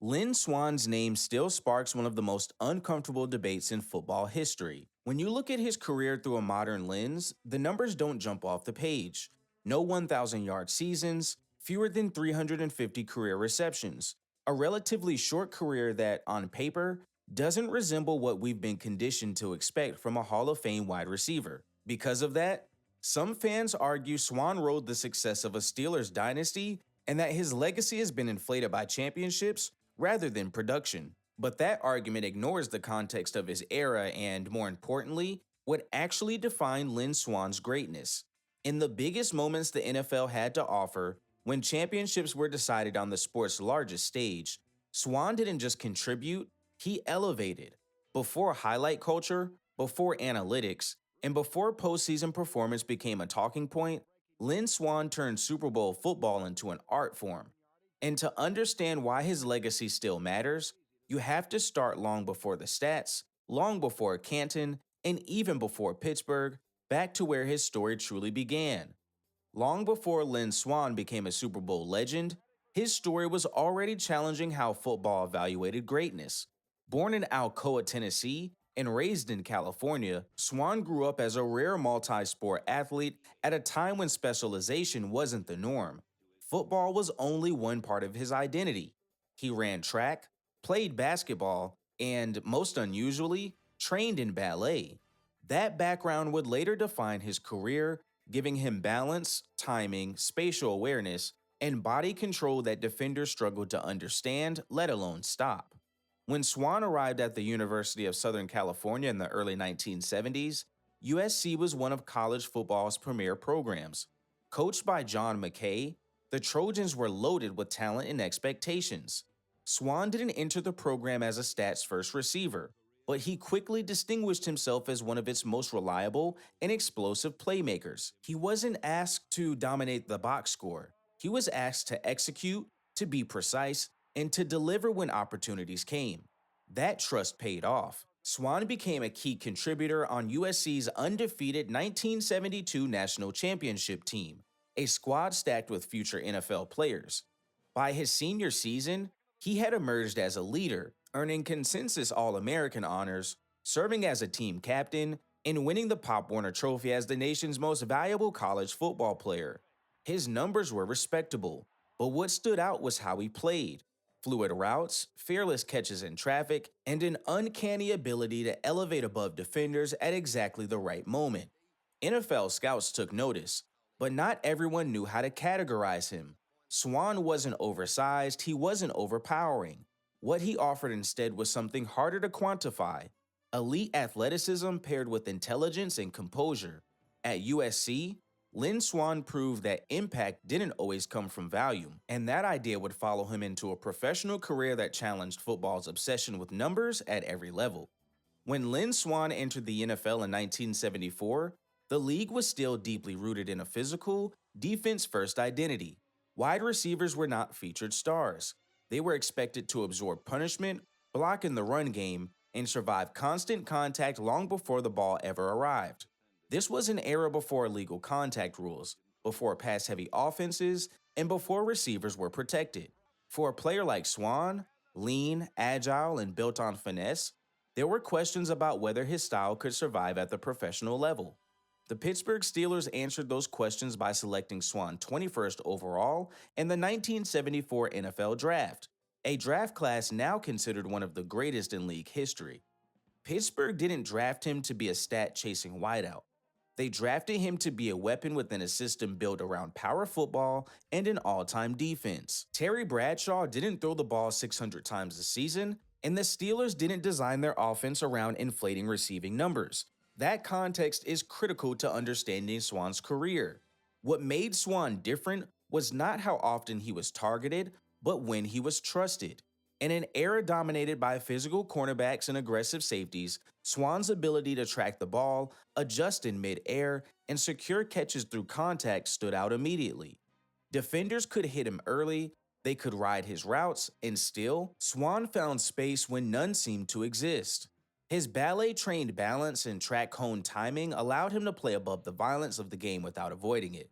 Lynn Swann's name still sparks one of the most uncomfortable debates in football history. When you look at his career through a modern lens, the numbers don't jump off the page. No 1,000-yard seasons, fewer than 350 career receptions. A relatively short career that, on paper, doesn't resemble what we've been conditioned to expect from a Hall of Fame wide receiver. Because of that, some fans argue Swann rode the success of a Steelers dynasty and that his legacy has been inflated by championships rather than production. But that argument ignores the context of his era and, more importantly, what actually defined Lynn Swann's greatness. In the biggest moments the NFL had to offer, when championships were decided on the sport's largest stage, Swann didn't just contribute, he elevated. Before highlight culture, before analytics, and before postseason performance became a talking point, Lynn Swann turned Super Bowl football into an art form. And to understand why his legacy still matters, you have to start long before the stats, long before Canton, and even before Pittsburgh, back to where his story truly began. Long before Lynn Swann became a Super Bowl legend, his story was already challenging how football evaluated greatness. Born in Alcoa, Tennessee, and raised in California, Swann grew up as a rare multi-sport athlete at a time when specialization wasn't the norm. Football was only one part of his identity. He ran track, played basketball, and, most unusually, trained in ballet. That background would later define his career, giving him balance, timing, spatial awareness, and body control that defenders struggled to understand, let alone stop. When Swann arrived at the University of Southern California in the early 1970s, USC was one of college football's premier programs. Coached by John McKay, the Trojans were loaded with talent and expectations. Swann didn't enter the program as a stats-first receiver, but he quickly distinguished himself as one of its most reliable and explosive playmakers. He wasn't asked to dominate the box score. He was asked to execute, to be precise, and to deliver when opportunities came. That trust paid off. Swann became a key contributor on USC's undefeated 1972 national championship team, a squad stacked with future NFL players. By his senior season, he had emerged as a leader, earning consensus All-American honors, serving as a team captain, and winning the Pop Warner Trophy as the nation's most valuable college football player. His numbers were respectable, but what stood out was how he played. Fluid routes, fearless catches in traffic, and an uncanny ability to elevate above defenders at exactly the right moment. NFL scouts took notice, but not everyone knew how to categorize him. Swann wasn't oversized, he wasn't overpowering. What he offered instead was something harder to quantify: elite athleticism paired with intelligence and composure. At USC, Lynn Swann proved that impact didn't always come from volume, and that idea would follow him into a professional career that challenged football's obsession with numbers at every level. When Lynn Swann entered the NFL in 1974, the league was still deeply rooted in a physical, defense-first identity. Wide receivers were not featured stars. They were expected to absorb punishment, block in the run game, and survive constant contact long before the ball ever arrived. This was an era before illegal contact rules, before pass-heavy offenses, and before receivers were protected. For a player like Swann, lean, agile, and built on finesse, there were questions about whether his style could survive at the professional level. The Pittsburgh Steelers answered those questions by selecting Swann 21st overall in the 1974 NFL Draft, a draft class now considered one of the greatest in league history. Pittsburgh didn't draft him to be a stat-chasing wideout. They drafted him to be a weapon within a system built around power football and an all-time defense. Terry Bradshaw didn't throw the ball 600 times a season, and the Steelers didn't design their offense around inflating receiving numbers. That context is critical to understanding Swann's career. What made Swann different was not how often he was targeted, but when he was trusted. In an era dominated by physical cornerbacks and aggressive safeties, Swann's ability to track the ball, adjust in mid-air, and secure catches through contact stood out immediately. Defenders could hit him early, they could ride his routes, and still, Swann found space when none seemed to exist. His ballet-trained balance and track-honed timing allowed him to play above the violence of the game without avoiding it.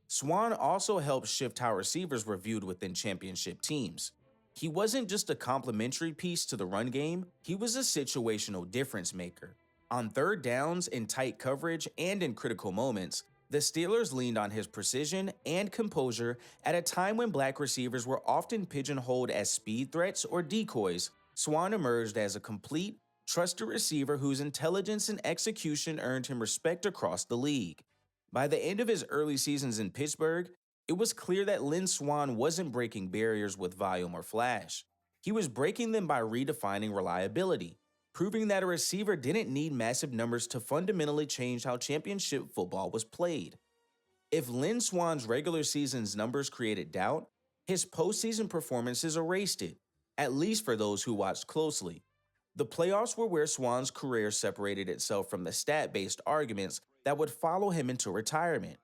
Swann also helped shift how receivers were viewed within championship teams. He wasn't just a complementary piece to the run game, he was a situational difference maker. On third downs, in tight coverage, and in critical moments, the Steelers leaned on his precision and composure at a time when black receivers were often pigeonholed as speed threats or decoys. Swann emerged as a complete, trusted receiver whose intelligence and execution earned him respect across the league. By the end of his early seasons in Pittsburgh, it was clear that Lynn Swann wasn't breaking barriers with volume or flash. He was breaking them by redefining reliability, proving that a receiver didn't need massive numbers to fundamentally change how championship football was played. If Lynn Swann's regular season's numbers created doubt, his postseason performances erased it, at least for those who watched closely. The playoffs were where Swann's career separated itself from the stat-based arguments that would follow him into retirement.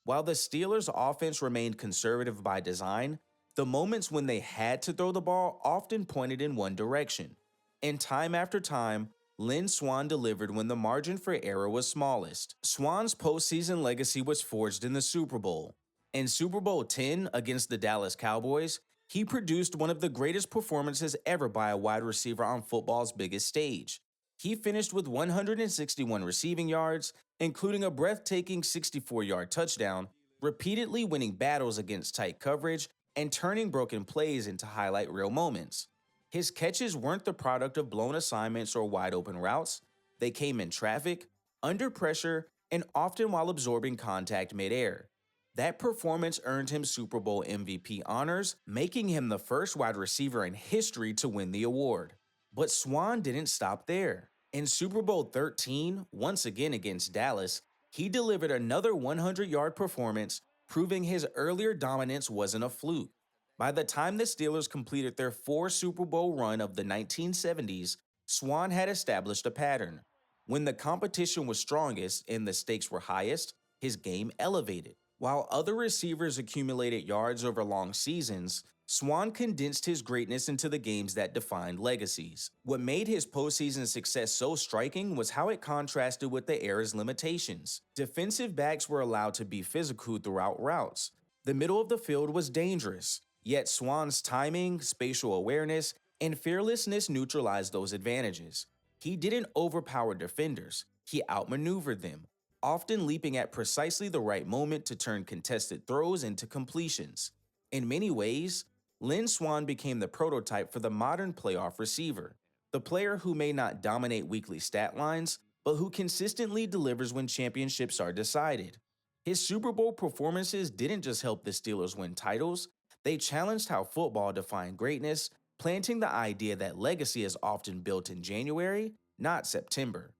While the Steelers' offense remained conservative by design, the moments when they had to throw the ball often pointed in one direction. And time after time, Lynn Swann delivered when the margin for error was smallest. Swann's postseason legacy was forged in the Super Bowl. In Super Bowl X against the Dallas Cowboys, he produced one of the greatest performances ever by a wide receiver on football's biggest stage. He finished with 161 receiving yards, including a breathtaking 64-yard touchdown, repeatedly winning battles against tight coverage and turning broken plays into highlight reel moments. His catches weren't the product of blown assignments or wide open routes. They came in traffic, under pressure, and often while absorbing contact midair. That performance earned him Super Bowl MVP honors, making him the first wide receiver in history to win the award. But Swann didn't stop there. In Super Bowl XIII, once again against Dallas, he delivered another 100-yard performance, proving his earlier dominance wasn't a fluke. By the time the Steelers completed their 4 Super Bowl run of the 1970s, Swann had established a pattern. When the competition was strongest and the stakes were highest, his game elevated. While other receivers accumulated yards over long seasons, Swann condensed his greatness into the games that defined legacies. What made his postseason success so striking was how it contrasted with the era's limitations. Defensive backs were allowed to be physical throughout routes. The middle of the field was dangerous, yet Swann's timing, spatial awareness, and fearlessness neutralized those advantages. He didn't overpower defenders, he outmaneuvered them, often leaping at precisely the right moment to turn contested throws into completions. In many ways, Lynn Swann became the prototype for the modern playoff receiver, the player who may not dominate weekly stat lines, but who consistently delivers when championships are decided. His Super Bowl performances didn't just help the Steelers win titles, they challenged how football defined greatness, planting the idea that legacy is often built in January, not September.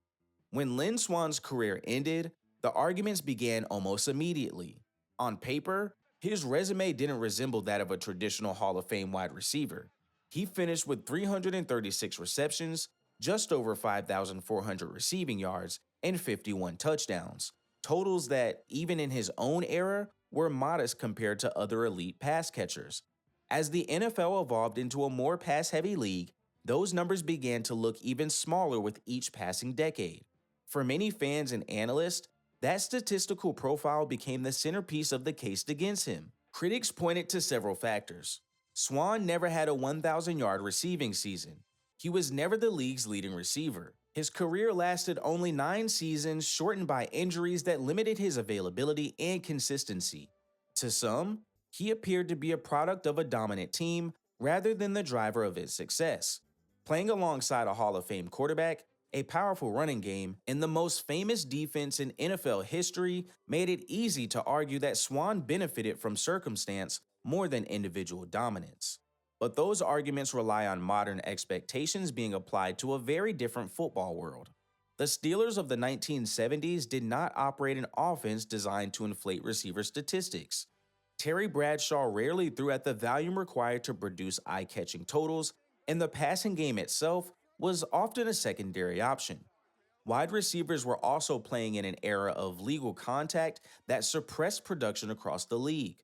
When Lynn Swann's career ended, the arguments began almost immediately. On paper, his resume didn't resemble that of a traditional Hall of Fame wide receiver. He finished with 336 receptions, just over 5,400 receiving yards, and 51 touchdowns, totals that, even in his own era, were modest compared to other elite pass catchers. As the NFL evolved into a more pass-heavy league, those numbers began to look even smaller with each passing decade. For many fans and analysts, that statistical profile became the centerpiece of the case against him. Critics pointed to several factors. Swann never had a 1,000-yard receiving season. He was never the league's leading receiver. His career lasted only 9 seasons, shortened by injuries that limited his availability and consistency. To some, he appeared to be a product of a dominant team rather than the driver of its success. Playing alongside a Hall of Fame quarterback, a powerful running game, and the most famous defense in NFL history made it easy to argue that Swann benefited from circumstance more than individual dominance. But those arguments rely on modern expectations being applied to a very different football world. The Steelers of the 1970s did not operate an offense designed to inflate receiver statistics. Terry Bradshaw rarely threw at the volume required to produce eye-catching totals, and the passing game itself was often a secondary option. Wide receivers were also playing in an era of legal contact that suppressed production across the league.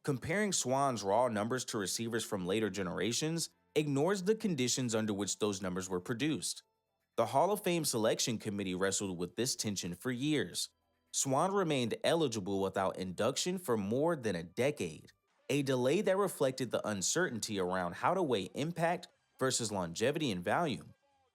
Comparing Swann's raw numbers to receivers from later generations ignores the conditions under which those numbers were produced. The Hall of Fame Selection Committee wrestled with this tension for years. Swann remained eligible without induction for more than a decade. a delay that reflected the uncertainty around how to weigh impact versus longevity and value.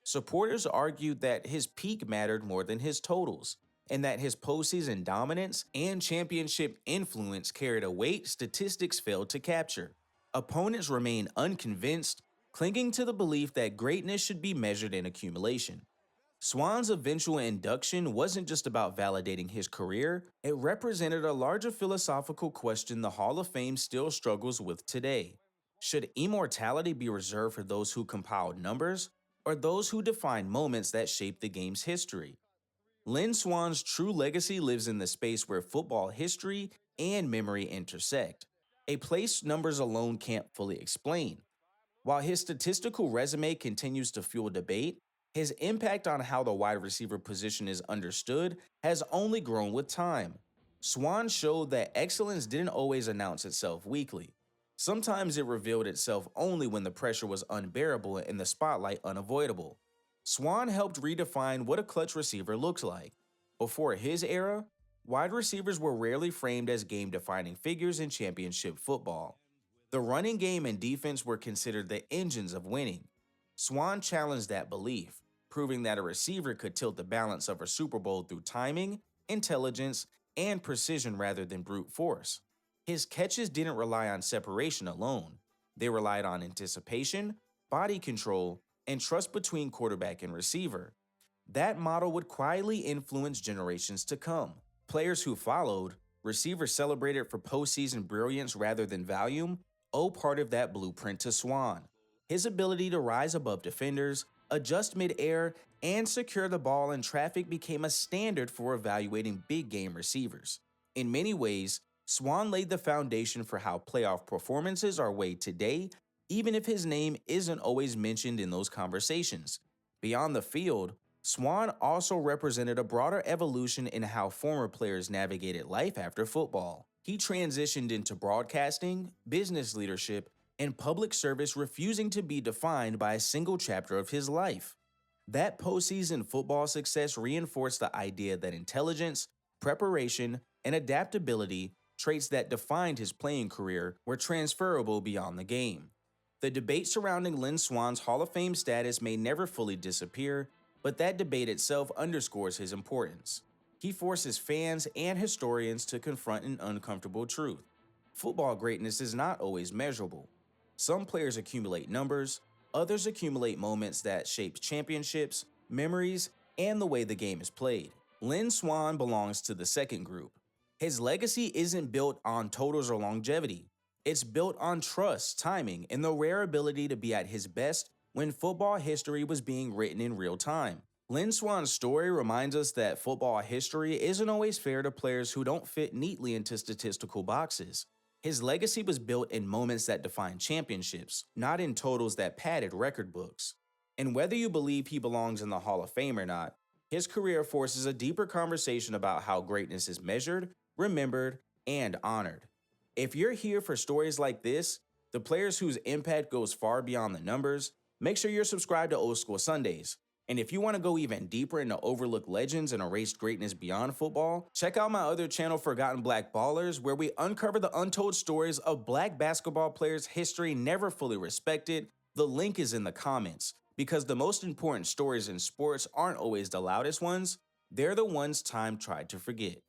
Supporters argued that his peak mattered more than his totals, and that his postseason dominance and championship influence carried a weight statistics failed to capture. Opponents remained unconvinced, clinging to the belief that greatness should be measured in accumulation. Swan's eventual induction wasn't just about validating his career, it represented a larger philosophical question the Hall of Fame still struggles with today. Should immortality be reserved for those who compiled numbers, or those who define moments that shaped the game's history? Lynn Swan's true legacy lives in the space where football history and memory intersect, a place numbers alone can't fully explain. While his statistical resume continues to fuel debate, his impact on how the wide receiver position is understood has only grown with time. Swan showed that excellence didn't always announce itself weekly. Sometimes it revealed itself only when the pressure was unbearable and the spotlight unavoidable. Swan helped redefine what a clutch receiver looks like. Before his era, wide receivers were rarely framed as game-defining figures in championship football. The running game and defense were considered the engines of winning. Swan challenged that belief, proving that a receiver could tilt the balance of a Super Bowl through timing, intelligence, and precision rather than brute force. His catches didn't rely on separation alone. They relied on anticipation, body control, and trust between quarterback and receiver. That model would quietly influence generations to come. Players who followed, receivers celebrated for postseason brilliance rather than volume, owe part of that blueprint to Swan. His ability to rise above defenders, adjust mid-air, and secure the ball in traffic became a standard for evaluating big-game receivers. In many ways, Swan laid the foundation for how playoff performances are weighed today, even if his name isn't always mentioned in those conversations. Beyond the field, Swan also represented a broader evolution in how former players navigated life after football. He transitioned into broadcasting, business leadership, and public service, refusing to be defined by a single chapter of his life. That postseason football success reinforced the idea that intelligence, preparation, and adaptability, traits that defined his playing career, were transferable beyond the game. The debate surrounding Lynn Swan's Hall of Fame status may never fully disappear, but that debate itself underscores his importance. He forces fans and historians to confront an uncomfortable truth. Football greatness is not always measurable. Some players accumulate numbers, others accumulate moments that shape championships, memories, and the way the game is played. Lynn Swan belongs to the second group. His legacy isn't built on totals or longevity. It's built on trust, timing, and the rare ability to be at his best when football history was being written in real time. Lynn Swan's story reminds us that football history isn't always fair to players who don't fit neatly into statistical boxes. His legacy was built in moments that defined championships, not in totals that padded record books. And whether you believe he belongs in the Hall of Fame or not, his career forces a deeper conversation about how greatness is measured, remembered, and honored. If you're here for stories like this, the players whose impact goes far beyond the numbers, make sure you're subscribed to Old School Sundays. And if you want to go even deeper into overlooked legends and erased greatness beyond football, check out my other channel, Forgotten Black Ballers, where we uncover the untold stories of black basketball players' history never fully respected. The link is in the comments, because the most important stories in sports aren't always the loudest ones, they're the ones time tried to forget.